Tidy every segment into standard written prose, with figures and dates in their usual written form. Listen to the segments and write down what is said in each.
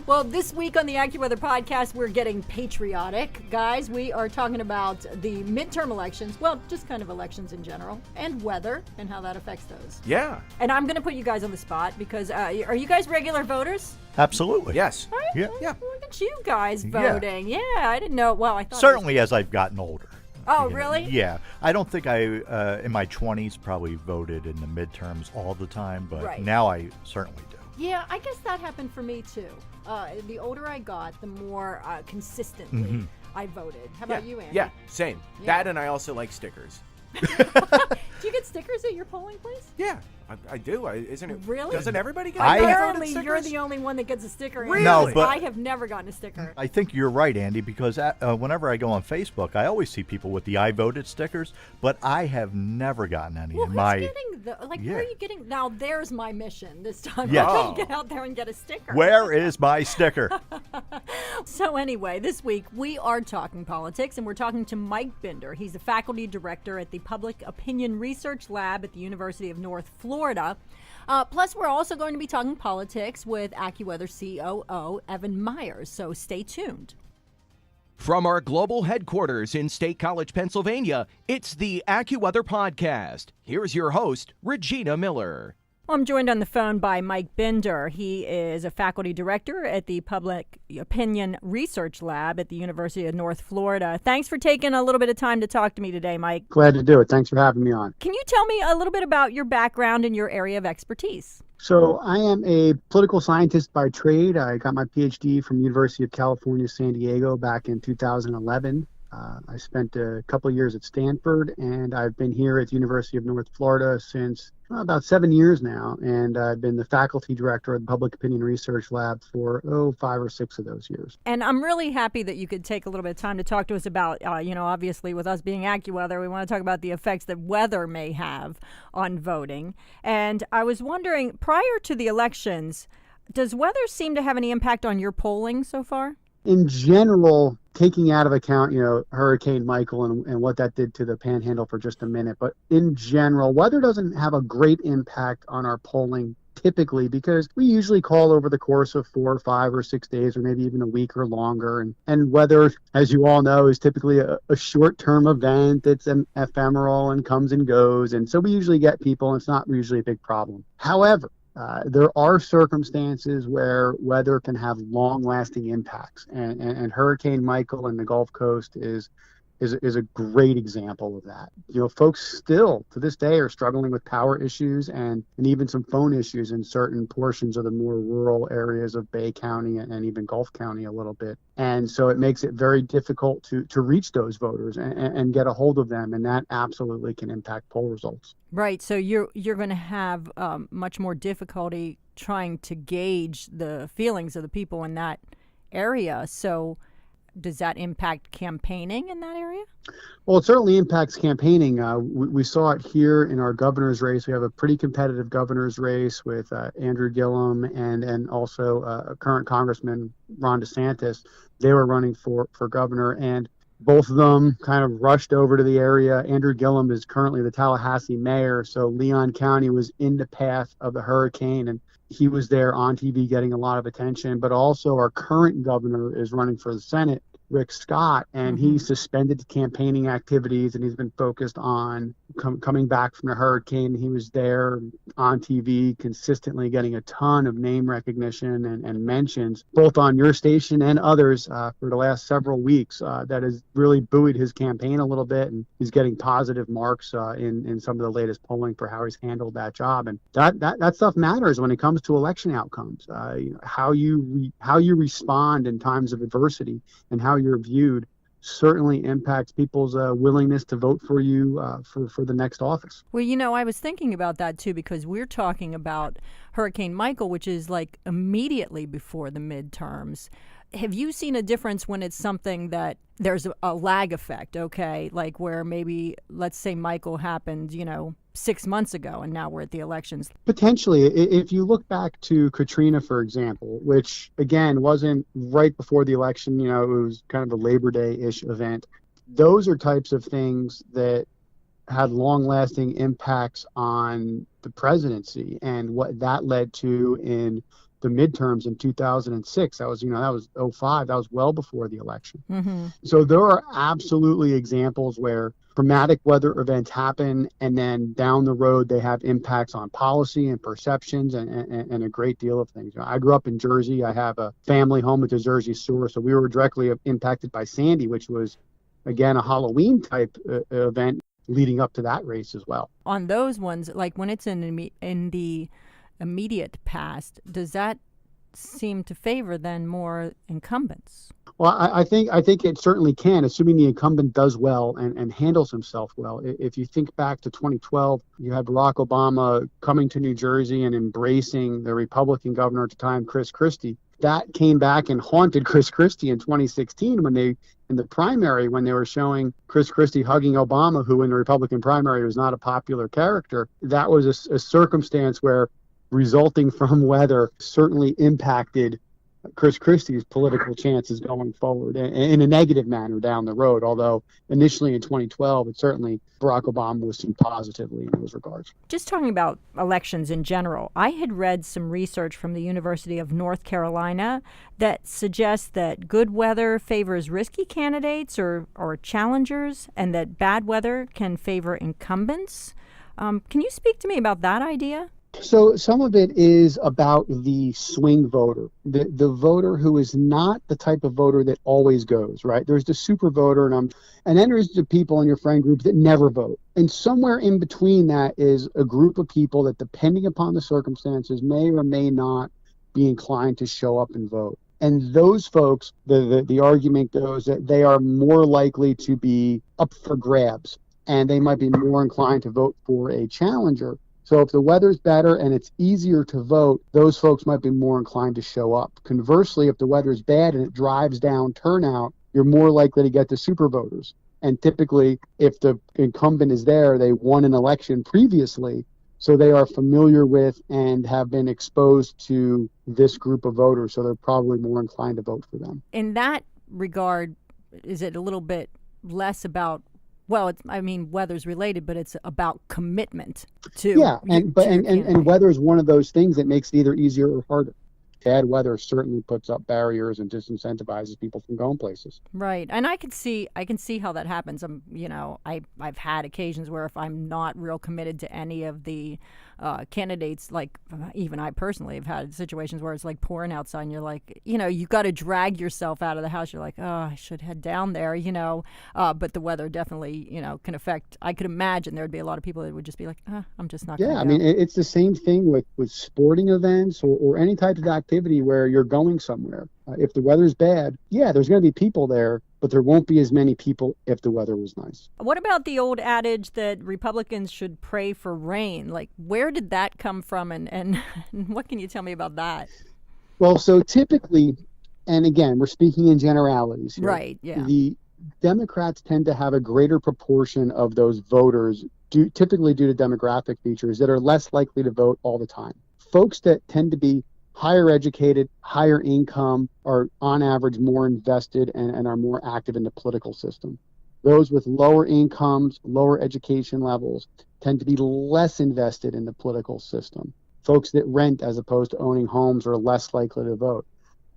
Well, this week on the AccuWeather Podcast, we're getting patriotic. Guys, we are talking about the midterm elections, well, just kind of elections in general, and weather and how that affects those. Yeah. And I'm going to put you guys on the spot because are you guys regular voters? Absolutely. Yes. All right. Yeah. Look at you guys voting. Yeah, I didn't know. Well, I thought Certainly as I've gotten older. Oh, really? Yeah. I don't think I, in my 20s, probably voted in the midterms all the time, but now I certainly do. Yeah, I guess that happened for me too. The older I got, the more consistently I voted. How about you, Andy? Yeah, same. Yeah. That and I also like stickers. Do you get stickers at your polling place? Yeah, I do. Isn't it? Really? Doesn't everybody get Apparently, stickers? you're the only one that gets a sticker. Really? No, but I have never gotten a sticker. I think you're right, Andy, because whenever I go on Facebook, I always see people with the I voted stickers, but I have never gotten any Well, in who's my... getting where are you getting? Now, there's my mission this time. Yeah. I'm going to get out there and get a sticker. Where is my sticker? So anyway, this week we are talking politics, and we're talking to Mike Binder. He's a faculty director at the Public Opinion Research Lab at the University of North Florida. Plus, we're also going to be talking politics with AccuWeather COO Evan Myers, so stay tuned. From our global headquarters in State College, Pennsylvania, it's the AccuWeather Podcast. Here's your host, Regina Miller. I'm joined on the phone by Mike Binder. He is a faculty director at the Public Opinion Research Lab at the University of North Florida. Thanks for taking a little bit of time to talk to me today, Mike. Glad to do it. Thanks for having me on. Can you tell me a little bit about your background and your area of expertise? So I am a political scientist by trade. I got my PhD from University of California, San Diego back in 2011. I spent a couple of years at Stanford, and I've been here at the University of North Florida since about 7 years now, and I've been the faculty director of the Public Opinion Research Lab for 5 or 6 of those years. And I'm really happy that you could take a little bit of time to talk to us about, obviously with us being AccuWeather, we want to talk about the effects that weather may have on voting. And I was wondering, prior to the elections, does weather seem to have any impact on your polling so far? In general, taking out of account, Hurricane Michael and what that did to the Panhandle for just a minute, but in general, weather doesn't have a great impact on our polling typically because we usually call over the course of 4 or 5 or 6 days or maybe even a week or longer. And weather, as you all know, is typically a short-term event. It's ephemeral and comes and goes. And so we usually get people, and it's not usually a big problem. However, there are circumstances where weather can have long-lasting impacts, and Hurricane Michael in the Gulf Coast is a great example of that. Folks still to this day are struggling with power issues and even some phone issues in certain portions of the more rural areas of Bay County and even Gulf County a little bit. And so it makes it very difficult to reach those voters and get a hold of them, and that absolutely can impact poll results. Right. So you're going to have much more difficulty trying to gauge the feelings of the people in that area. So does that impact campaigning in that area? Well, it certainly impacts campaigning. We saw it here in our governor's race. We have a pretty competitive governor's race with Andrew Gillum and also current Congressman Ron DeSantis. They were running for governor, and both of them kind of rushed over to the area. Andrew Gillum is currently the Tallahassee mayor, so Leon County was in the path of the hurricane, and he was there on TV getting a lot of attention. But also our current governor is running for the Senate, Rick Scott, and he suspended campaigning activities, and he's been focused on coming back from the hurricane. He was there on TV consistently getting a ton of name recognition and mentions, both on your station and others for the last several weeks. That has really buoyed his campaign a little bit, and he's getting positive marks in some of the latest polling for how he's handled that job. And that stuff matters when it comes to election outcomes. How you respond in times of adversity and how you're viewed certainly impacts people's willingness to vote for you for the next office. Well, I was thinking about that too, because we're talking about Hurricane Michael, which is like immediately before the midterms. Have you seen a difference when it's something that there's a lag effect, okay? Like where maybe, let's say Michael happened, 6 months ago, and now we're at the elections. Potentially, if you look back to Katrina, for example, which again wasn't right before the election, it was kind of a Labor Day-ish event. Those are types of things that had long-lasting impacts on the presidency and what that led to in the midterms in 2006. That was, that was '05. That was well before the election. Mm-hmm. So there are absolutely examples where dramatic weather events happen, and then down the road they have impacts on policy and perceptions and a great deal of things. I grew up in Jersey. I have a family home at the Jersey Shore, so we were directly impacted by Sandy, which was, again, a Halloween type event leading up to that race as well. On those ones, like when it's in the immediate past, does that seem to favor then more incumbents? Well, I think it certainly can, assuming the incumbent does well and handles himself well. If you think back to 2012, you had Barack Obama coming to New Jersey and embracing the Republican governor at the time, Chris Christie. That came back and haunted Chris Christie in 2016 in the primary, when they were showing Chris Christie hugging Obama, who in the Republican primary was not a popular character. That was a circumstance where, resulting from weather, certainly impacted Chris Christie's political chances going forward in a negative manner down the road, although initially in 2012, it certainly Barack Obama was seen positively in those regards. Just talking about elections in general, I had read some research from the University of North Carolina that suggests that good weather favors risky candidates or challengers, and that bad weather can favor incumbents. Can you speak to me about that idea? So some of it is about the swing voter, the voter who is not the type of voter that always goes, right? There's the super voter, and then there's the people in your friend group that never vote. And somewhere in between that is a group of people that, depending upon the circumstances, may or may not be inclined to show up and vote. And those folks, the argument goes that they are more likely to be up for grabs, and they might be more inclined to vote for a challenger. So if the weather's better and it's easier to vote, those folks might be more inclined to show up. Conversely, if the weather's bad and it drives down turnout, you're more likely to get the super voters. And typically, if the incumbent is there, they won an election previously, so they are familiar with and have been exposed to this group of voters, so they're probably more inclined to vote for them. In that regard, is it a little bit less about, well, weather's related, but it's about commitment to. Yeah, and weather is one of those things that makes it either easier or harder. Bad weather certainly puts up barriers and disincentivizes people from going places. Right, and I can see how that happens. I've had occasions where if I'm not real committed to any of the candidates, like even I personally have had situations where it's like pouring outside, and you're like, you've got to drag yourself out of the house. You're like, oh, I should head down there, but the weather definitely, can affect. I could imagine there'd be a lot of people that would just be like, I'm just not going to go. It's the same thing with sporting events or any type of activity where you're going somewhere. If the weather's bad, there's going to be people there, but there won't be as many people if the weather was nice. What about the old adage that Republicans should pray for rain? Like, where did that come from, and what can you tell me about that? Well, so typically, and again, we're speaking in generalities here, right? Yeah. The Democrats tend to have a greater proportion of those voters, typically due to demographic features, that are less likely to vote all the time. Folks that tend to be higher educated, higher income, are on average more invested and are more active in the political system. Those with lower incomes, lower education levels, tend to be less invested in the political system. Folks that rent as opposed to owning homes are less likely to vote.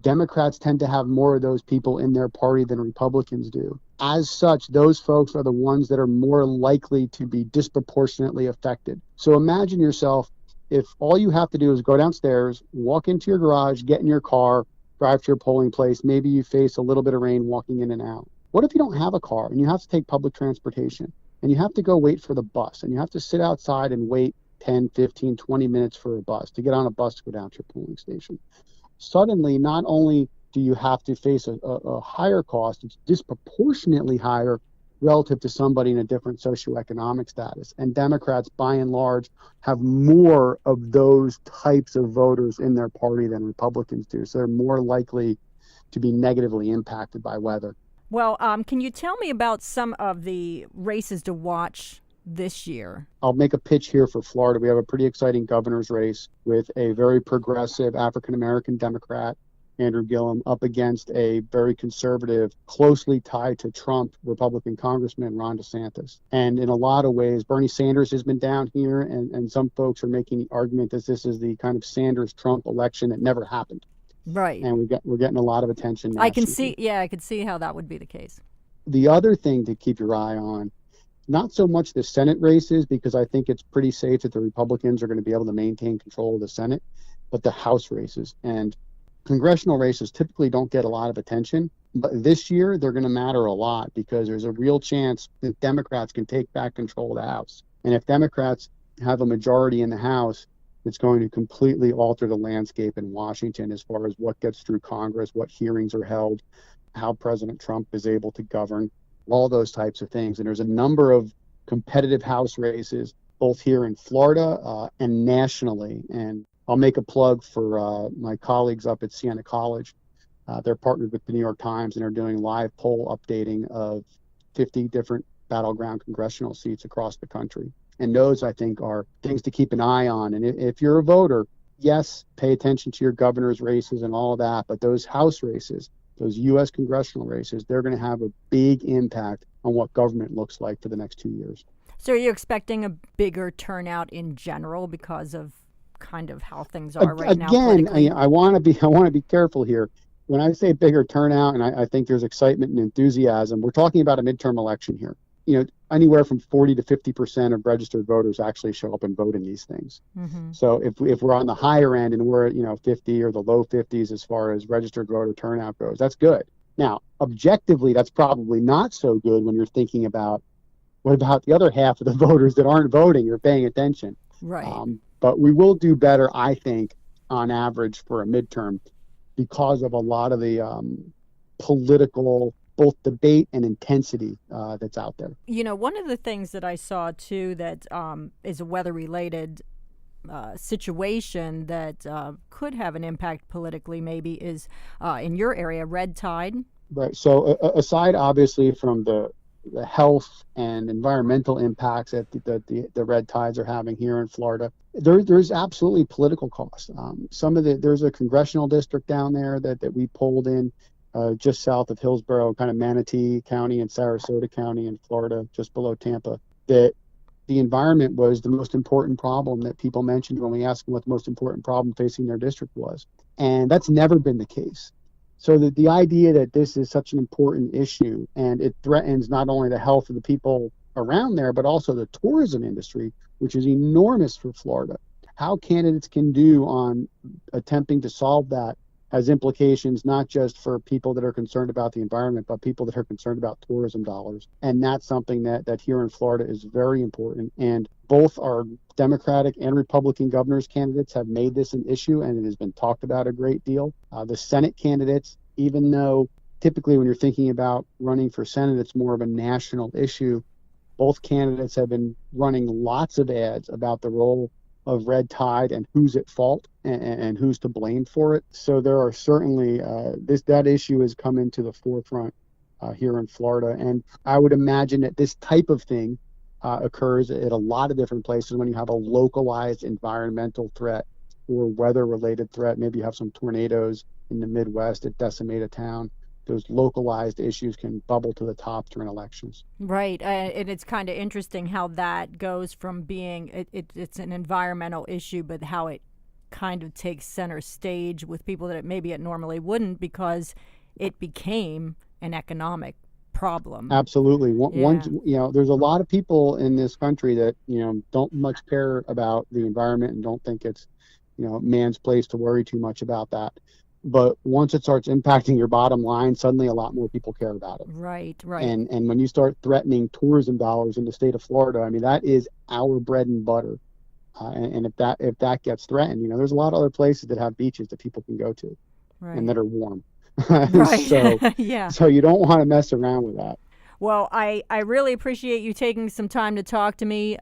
Democrats tend to have more of those people in their party than Republicans do. As such, those folks are the ones that are more likely to be disproportionately affected. So imagine yourself, if all you have to do is go downstairs, walk into your garage, get in your car, drive to your polling place, maybe you face a little bit of rain walking in and out. What if you don't have a car and you have to take public transportation and you have to go wait for the bus and you have to sit outside and wait 10, 15, 20 minutes for a bus to get on a bus to go down to your polling station? Suddenly, not only do you have to face a higher cost, it's disproportionately higher relative to somebody in a different socioeconomic status. And Democrats, by and large, have more of those types of voters in their party than Republicans do. So they're more likely to be negatively impacted by weather. Well, can you tell me about some of the races to watch this year? I'll make a pitch here for Florida. We have a pretty exciting governor's race with a very progressive African-American Democrat Andrew Gillum, up against a very conservative, closely tied to Trump Republican Congressman Ron DeSantis. And in a lot of ways, Bernie Sanders has been down here, and some folks are making the argument that this is the kind of Sanders-Trump election that never happened. Right. And we're getting a lot of attention now. I could see how that would be the case. The other thing to keep your eye on, not so much the Senate races, because I think it's pretty safe that the Republicans are going to be able to maintain control of the Senate, but the House races. And congressional races typically don't get a lot of attention, but this year they're going to matter a lot because there's a real chance that Democrats can take back control of the House. And if Democrats have a majority in the House, it's going to completely alter the landscape in Washington as far as what gets through Congress, what hearings are held, how President Trump is able to govern, all those types of things. And there's a number of competitive House races, both here in Florida and nationally. And I'll make a plug for my colleagues up at Siena College. They're partnered with the New York Times and are doing live poll updating of 50 different battleground congressional seats across the country. And those, I think, are things to keep an eye on. And if you're a voter, yes, pay attention to your governor's races and all of that. But those House races, those U.S. congressional races, they're going to have a big impact on what government looks like for the next 2 years. So are you expecting a bigger turnout in general because of kind of how things are right now? Again, I want to be careful here. When I say bigger turnout, and I think there's excitement and enthusiasm, we're talking about a midterm election here. Anywhere from 40 to 50% of registered voters actually show up and vote in these things. Mm-hmm. So if we're on the higher end and we're at 50 or the low 50s as far as registered voter turnout goes, that's good. Now, objectively, that's probably not so good when you're thinking about what about the other half of the voters that aren't voting or paying attention. Right. But we will do better, I think, on average for a midterm because of a lot of the political both debate and intensity that's out there. One of the things that I saw too that is a weather-related situation that could have an impact politically maybe is in your area, red tide. Right. So aside obviously from the health and environmental impacts that the red tides are having here in Florida, there's absolutely political costs. There's a congressional district down there that we polled in just south of Hillsborough, kind of Manatee County and Sarasota County in Florida, just below Tampa, that the environment was the most important problem that people mentioned when we asked them what the most important problem facing their district was. And that's never been the case. So the idea that this is such an important issue and it threatens not only the health of the people around there, but also the tourism industry, which is enormous for Florida. How candidates can do on attempting to solve that has implications not just for people that are concerned about the environment, but people that are concerned about tourism dollars. And that's something that here in Florida is very important. And both our Democratic and Republican governor's candidates have made this an issue, and it has been talked about a great deal. The Senate candidates, even though typically when you're thinking about running for Senate, it's more of a national issue, both candidates have been running lots of ads about the role of red tide and who's at fault and who's to blame for it. So there are certainly that issue has come into the forefront here in Florida. And I would imagine that this type of thing occurs at a lot of different places when you have a localized environmental threat or weather-related threat. Maybe you have some tornadoes in the Midwest that decimate a town. Those localized issues can bubble to the top during elections. Right. And it's kind of interesting how that goes from being, it's an environmental issue, but how it kind of takes center stage with people that maybe it normally wouldn't because it became an economic problem. Absolutely. There's a lot of people in this country that, don't much care about the environment and don't think it's, man's place to worry too much about that. But once it starts impacting your bottom line, suddenly a lot more people care about it. Right. And when you start threatening tourism dollars in the state of Florida, I mean, that is our bread and butter. And if that gets threatened, there's a lot of other places that have beaches that people can go to and that are warm. Right. So you don't want to mess around with that. Well, I really appreciate you taking some time to talk to me.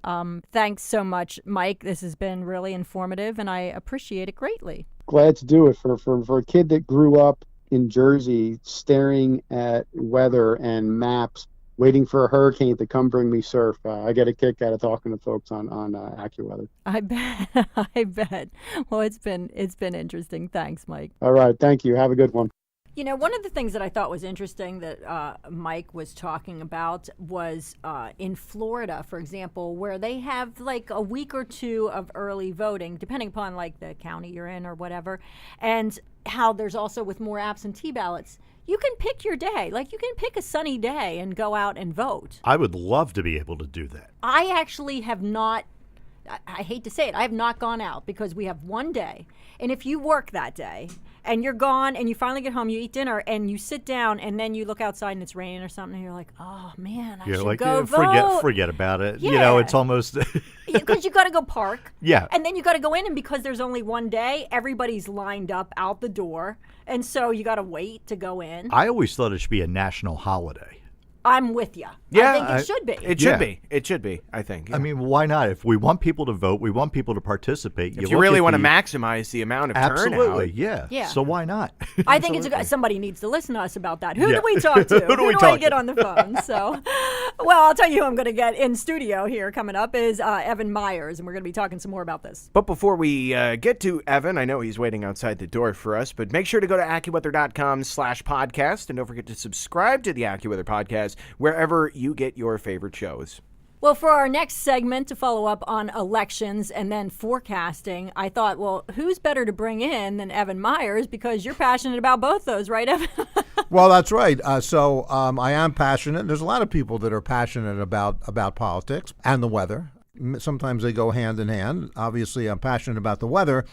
Thanks so much, Mike. This has been really informative, and I appreciate it greatly. Glad to do it. For a kid that grew up in Jersey staring at weather and maps waiting for a hurricane to come bring me surf. I get a kick out of talking to folks on AccuWeather. I bet. I bet. Well, it's been interesting. Thanks, Mike. All right. Thank you. Have a good one. You know, one of the things that I thought was interesting that Mike was talking about was in Florida, for example, where they have like a week or two of early voting, depending upon like the county you're in or whatever, and how there's also with more absentee ballots. You can pick your day. Like, you can pick a sunny day and go out and vote. I would love to be able to do that. I actually have not, I hate to say it, I have not gone out because we have one day. And if you work that day and you're gone and you finally get home, you eat dinner and you sit down and then you look outside and it's raining or something and you're like, oh, man, I should go vote. Forget about it. Yeah. You know, it's almost... Because you got to go park. Yeah. And then you got to go in, and because there's only one day, everybody's lined up out the door. And so you got to wait to go in. I always thought it should be a national holiday. I'm with you. Yeah, I think it should be. It should be. It should be, I think. Yeah. I mean, why not? If we want people to vote, we want people to participate. If you really want to maximize the amount of Absolutely, turnout. yeah. So why not? I think it's somebody needs to listen to us about that. Who do we talk to? Who do we I talk get to? on the phone? So, well, I'll tell you who I'm going to get in studio here coming up is Evan Myers, and we're going to be talking some more about this. But before we get to Evan, I know he's waiting outside the door for us, but make sure to go to AccuWeather.com/podcast, and don't forget to subscribe to the AccuWeather Podcast wherever you get your favorite shows. Well, for our next segment to follow up on elections and then forecasting, I thought, well, who's better to bring in than Evan Myers, because you're passionate about both those, right, Evan? Well, that's right. So I am passionate. There's a lot of people that are passionate about politics and the weather. Sometimes they go hand in hand. Obviously, I'm passionate about the weather,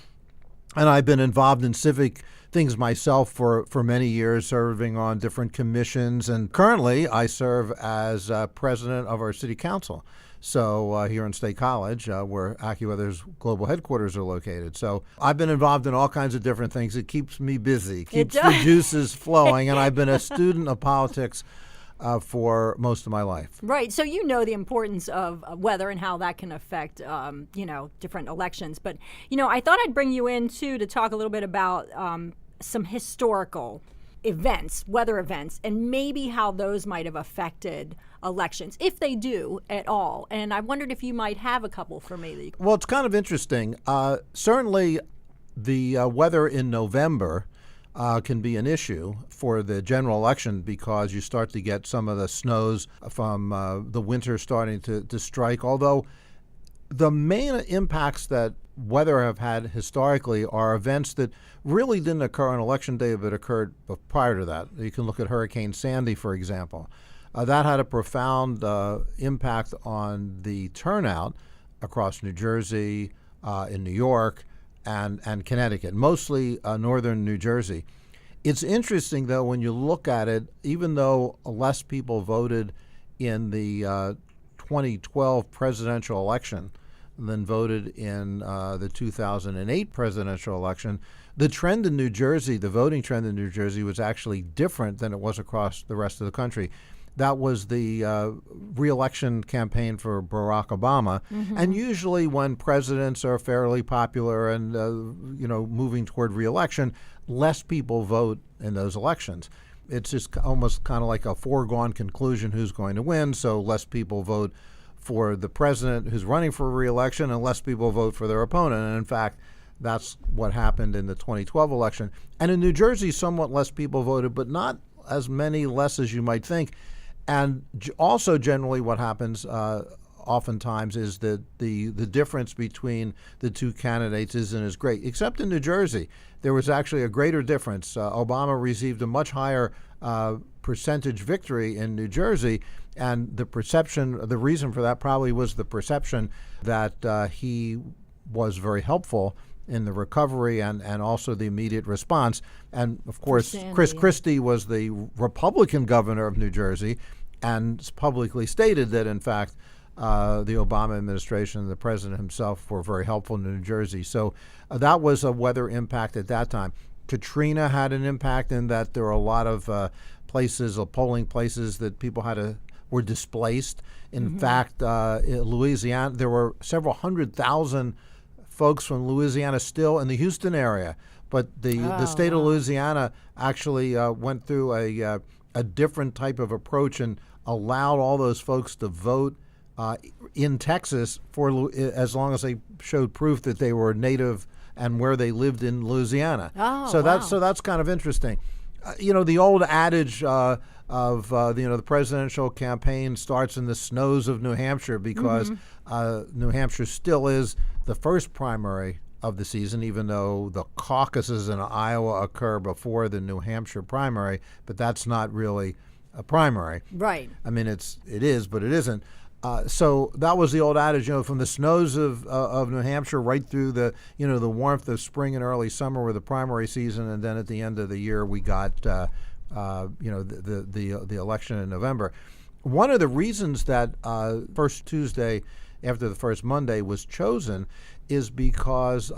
and I've been involved in civic things myself for many years, serving on different commissions. And currently, I serve as president of our city council. So here in State College, where AccuWeather's global headquarters are located. So I've been involved in all kinds of different things. It keeps me busy, keeps the juices flowing. And I've been a student of politics for most of my life. Right. So you know the importance of weather and how that can affect, different elections. But, I thought I'd bring you in, too, to talk a little bit about some historical events, weather events, and maybe how those might have affected elections, if they do at all. And I wondered if you might have a couple for me. Well, it's kind of interesting. Certainly, the weather in November can be an issue for the general election because you start to get some of the snows from the winter starting to strike. Although the main impacts that weather have had historically are events that really didn't occur on Election Day, but occurred prior to that. You can look at Hurricane Sandy, for example. That had a profound impact on the turnout across New Jersey, in New York, and Connecticut, mostly northern New Jersey. It's interesting, though, when you look at it, even though less people voted in the 2012 presidential election than voted in the 2008 presidential election, the trend in New Jersey, the voting trend in New Jersey, was actually different than it was across the rest of the country. That was the re-election campaign for Barack Obama. Mm-hmm. And usually when presidents are fairly popular and, moving toward re-election, less people vote in those elections. It's just almost kind of like a foregone conclusion who's going to win, so less people vote for the president who's running for re-election and less people vote for their opponent. And in fact, that's what happened in the 2012 election. And in New Jersey, somewhat less people voted, but not as many less as you might think. And also generally what happens oftentimes is that the difference between the two candidates isn't as great, except in New Jersey. There was actually a greater difference. Obama received a much higher percentage victory in New Jersey, and the reason for that probably was the perception that he was very helpful in the recovery and also the immediate response. And of course, Chris Christie was the Republican governor of New Jersey and publicly stated that, in fact, the Obama administration and the president himself were very helpful in New Jersey. So that was a weather impact at that time. Katrina had an impact in that there were a lot of polling places that people were displaced. In fact, in Louisiana, there were several 100,000 folks from Louisiana still in the Houston area. But the state of Louisiana actually went through a different type of approach and allowed all those folks to vote in Texas for as long as they showed proof that they were native and where they lived in Louisiana. Oh, so wow. that's kind of interesting. The old adage of the presidential campaign starts in the snows of New Hampshire because New Hampshire still is the first primary of the season, even though the caucuses in Iowa occur before the New Hampshire primary, but that's not really a primary. Right. I mean, it is, but it isn't. So that was the old adage, from the snows of New Hampshire right through the warmth of spring and early summer were the primary season, and then at the end of the year we got the election in November. One of the reasons that first Tuesday after the first Monday was chosen is because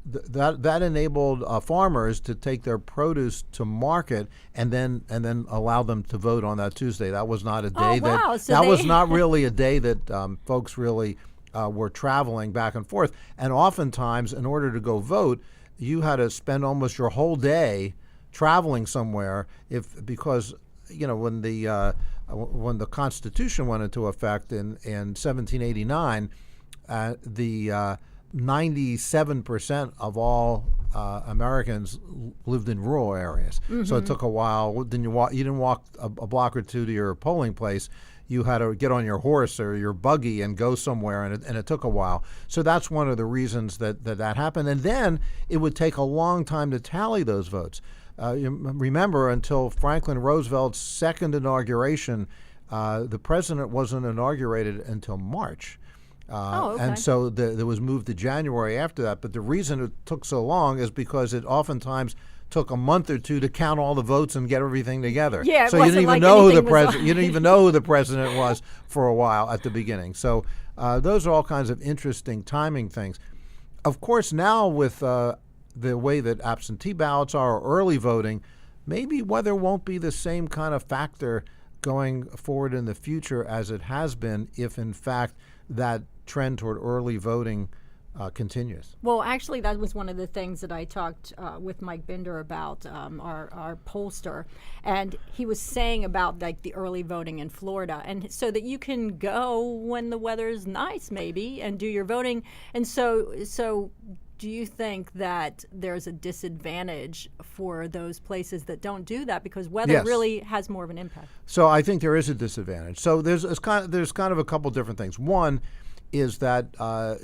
that enabled farmers to take their produce to market and then allow them to vote on that Tuesday. That was not a day was not really a day that folks really were traveling back and forth. And oftentimes, in order to go vote, you had to spend almost your whole day traveling somewhere because when the Constitution went into effect in 1789, the 97% of all Americans lived in rural areas. So it took a while. You didn't walk a block or two to your polling place. You had to get on your horse or your buggy and go somewhere, and it took a while. So that's one of the reasons that happened. And then it would take a long time to tally those votes. You remember, until Franklin Roosevelt's second inauguration, the president wasn't inaugurated until March. Okay. And so there was moved to January after that. But the reason it took so long is because it oftentimes took a month or two to count all the votes and get everything together. Yeah, so you didn't even know who the president. You didn't even know who the president was for a while at the beginning. So those are all kinds of interesting timing things. Of course, now with the way that absentee ballots are or early voting, maybe weather won't be the same kind of factor going forward in the future as it has been if, in fact, that trend toward early voting continues. Well, actually, that was one of the things that I talked with Mike Binder about, our pollster, and he was saying about like the early voting in Florida, and so that you can go when the weather is nice, maybe, and do your voting. And so do you think that there's a disadvantage for those places that don't do that because weather Yes. really has more of an impact? So I think there is a disadvantage. So there's kind of a couple different things. One is that I've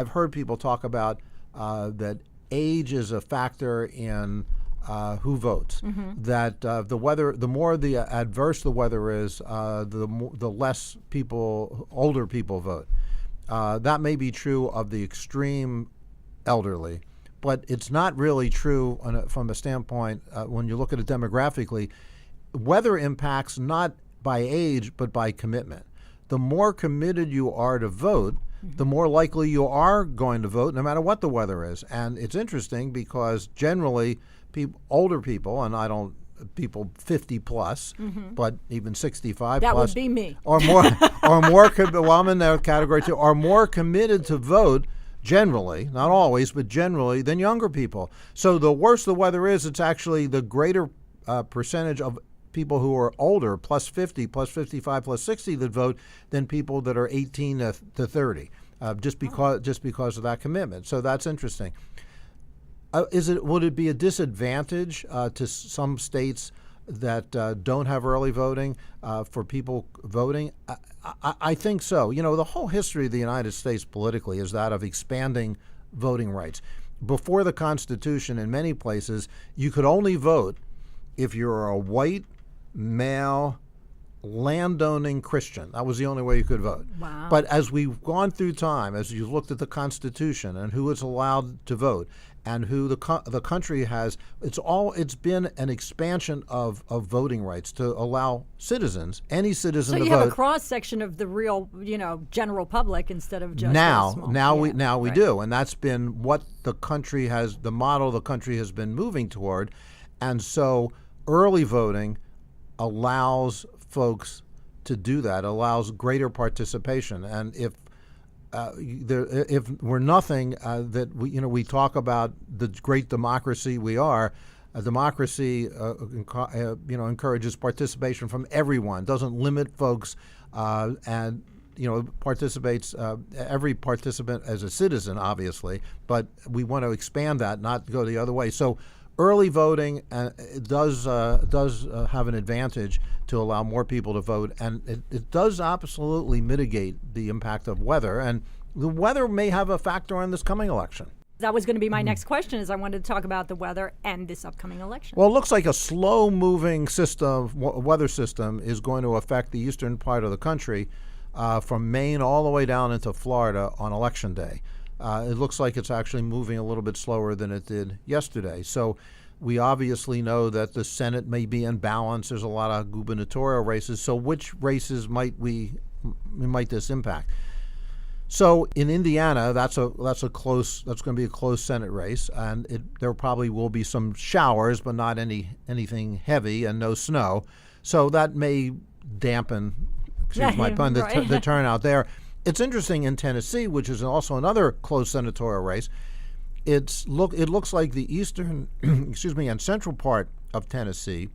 heard people talk about that age is a factor in who votes. That the weather, the more adverse the weather is, the less older people vote. That may be true of the extreme elderly, but it's not really true from a standpoint when you look at it demographically. Weather impacts not by age, but by commitment. The more committed you are to vote, the more likely you are going to vote no matter what the weather is. And it's interesting because generally older people, and people 50 plus, but even 65 That plus. would be me. Or more, well, I'm in that category too, are more committed to vote generally, not always, but generally, than younger people. So the worse the weather is, it's actually the greater percentage of people who are older, plus 50, plus 55, plus 60 that vote than people that are 18 to 30, just because of that commitment. So that's interesting. Would it be a disadvantage to some states that don't have early voting for people voting? I think so. The whole history of the United States politically is that of expanding voting rights. Before the Constitution, in many places, you could only vote if you're a white, male, landowning Christian. That was the only way you could vote. Wow. But as we've gone through time, as you've looked at the Constitution and who is allowed to vote, and who the country has, it's been an expansion of voting rights to allow citizens, any citizen, to vote. So you have a cross section of the real, general public instead of just now we do, and that's been what the model the country has been moving toward, and so early voting allows folks to do that, allows greater participation, and if we're nothing that we talk about the great democracy we are, A democracy, encourages participation from everyone, doesn't limit folks, and participates every participant as a citizen, obviously. But we want to expand that, not go the other way. So early voting does have an advantage to allow more people to vote, and it does absolutely mitigate the impact of weather. And the weather may have a factor in this coming election. That was going to be my next question, is I wanted to talk about the weather and this upcoming election. Well, it looks like a slow-moving weather system is going to affect the eastern part of the country from Maine all the way down into Florida on Election Day. It looks like it's actually moving a little bit slower than it did yesterday. So we obviously know that the Senate may be in balance. There's a lot of gubernatorial races. So which races might this impact? So in Indiana, that's going to be a close Senate race, and there probably will be some showers, but not anything heavy, and no snow. So that may dampen, excuse my pun, the turnout there. It's interesting in Tennessee, which is also another close senatorial race. It looks like the eastern, and central part of Tennessee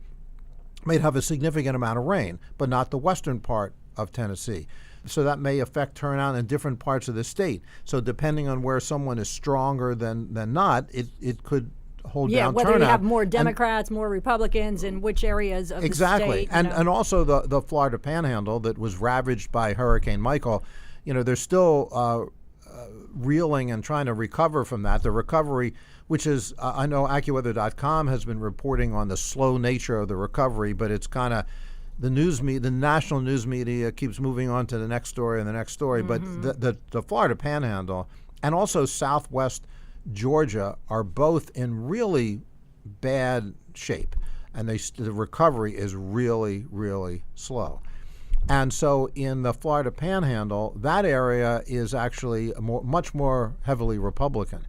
may have a significant amount of rain, but not the western part of Tennessee. So that may affect turnout in different parts of the state. So depending on where someone is stronger than not, it could hold down turnout. Yeah, whether you have more Democrats, more Republicans, in which areas of the state. Exactly. And also the Florida Panhandle that was ravaged by Hurricane Michael, they're still reeling and trying to recover from that. The recovery, which is, I know AccuWeather.com has been reporting on the slow nature of the recovery, but it's kind of, the national news media keeps moving on to the next story and the next story. Mm-hmm. But the Florida Panhandle and also Southwest Georgia are both in really bad shape, and the recovery is really, really slow. And so in the Florida Panhandle, that area is actually much more heavily Republican.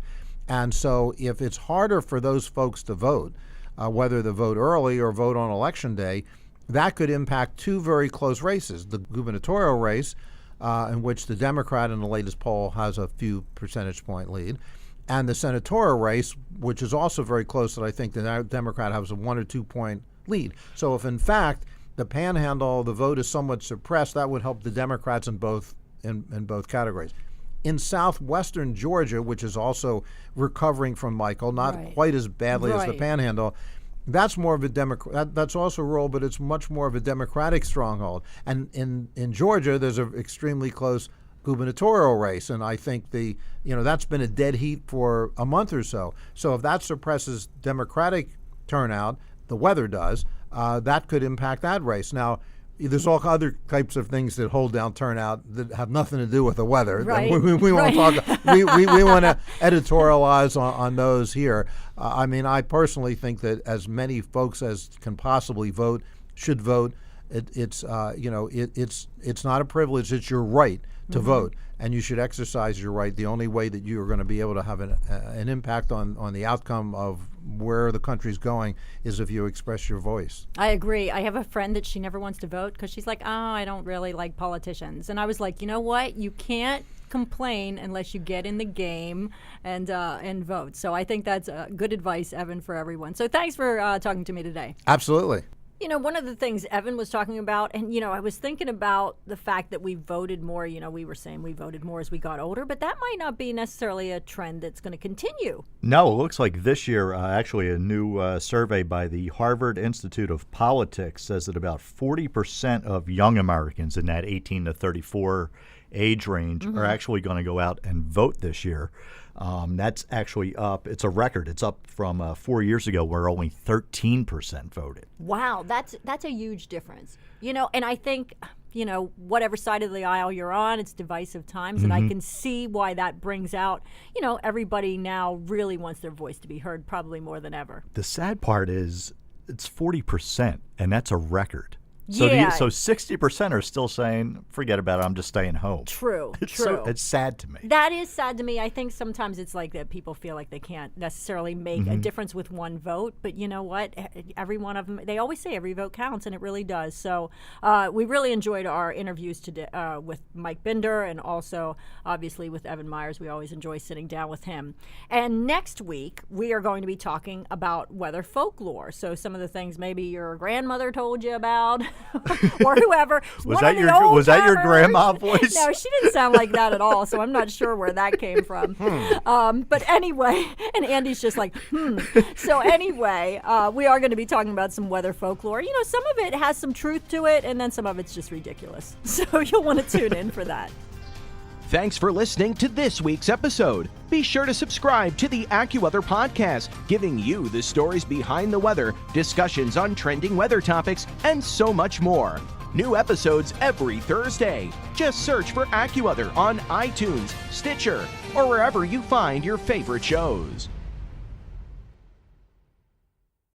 And so if it's harder for those folks to vote, whether to vote early or vote on Election Day, that could impact two very close races. The gubernatorial race, in which the Democrat in the latest poll has a few percentage point lead, and the senatorial race, which is also very close, that I think the Democrat has a 1 or 2 point lead. So if in fact the Panhandle, the vote is somewhat suppressed, that would help the Democrats in both categories. In southwestern Georgia, which is also recovering from Michael, not quite as badly as the Panhandle, that's more of a that's also rural, but it's much more of a Democratic stronghold. And in Georgia, there's an extremely close gubernatorial race, and I think that's been a dead heat for a month or so. So if that suppresses Democratic turnout, the weather does, that could impact that race. Now, there's all other types of things that hold down turnout that have nothing to do with the weather. Right. We want to talk. We want to editorialize on those here. I personally think that as many folks as can possibly vote should vote. It's not a privilege. It's your right to vote, and you should exercise your right. The only way that you are going to be able to have an impact on the outcome of where the country's going is if you express your voice. I agree. I have a friend that she never wants to vote because she's like, I don't really like politicians. And I was like, you know what? You can't complain unless you get in the game and vote. So I think that's good advice, Evan, for everyone. So thanks for talking to me today. Absolutely. One of the things Evan was talking about, and, I was thinking about the fact that we voted more. We were saying we voted more as we got older, but that might not be necessarily a trend that's going to continue. No, it looks like this year, actually, a new survey by the Harvard Institute of Politics says that about 40% of young Americans in that 18 to 34 age range are actually going to go out and vote this year. That's actually up. It's a record. It's up from 4 years ago where only 13% voted. Wow, that's a huge difference. And I think, whatever side of the aisle you're on, it's divisive times, and I can see why that brings out, everybody now really wants their voice to be heard, probably more than ever. The sad part is it's 40%, and that's a record. So Yeah. so 60% are still saying, forget about it, I'm just staying home. True. It's sad to me. That is sad to me. I think sometimes it's like that people feel like they can't necessarily make a difference with one vote. But you know what? Every one of them, they always say every vote counts, and it really does. So we really enjoyed our interviews today with Mike Binder and also, obviously, with Evan Myers. We always enjoy sitting down with him. And next week, we are going to be talking about weather folklore. So some of the things maybe your grandmother told you about or whoever. Was that your grandma voice? No, she didn't sound like that at all, so I'm not sure where that came from. But anyway, and Andy's just like, So anyway, we are going to be talking about some weather folklore. You know, some of it has some truth to it, and then some of it's just ridiculous. So you'll want to tune in for that. Thanks for listening to this week's episode. Be sure to subscribe to the AccuWeather Podcast, giving you the stories behind the weather, discussions on trending weather topics, and so much more. New episodes every Thursday. Just search for AccuWeather on iTunes, Stitcher, or wherever you find your favorite shows.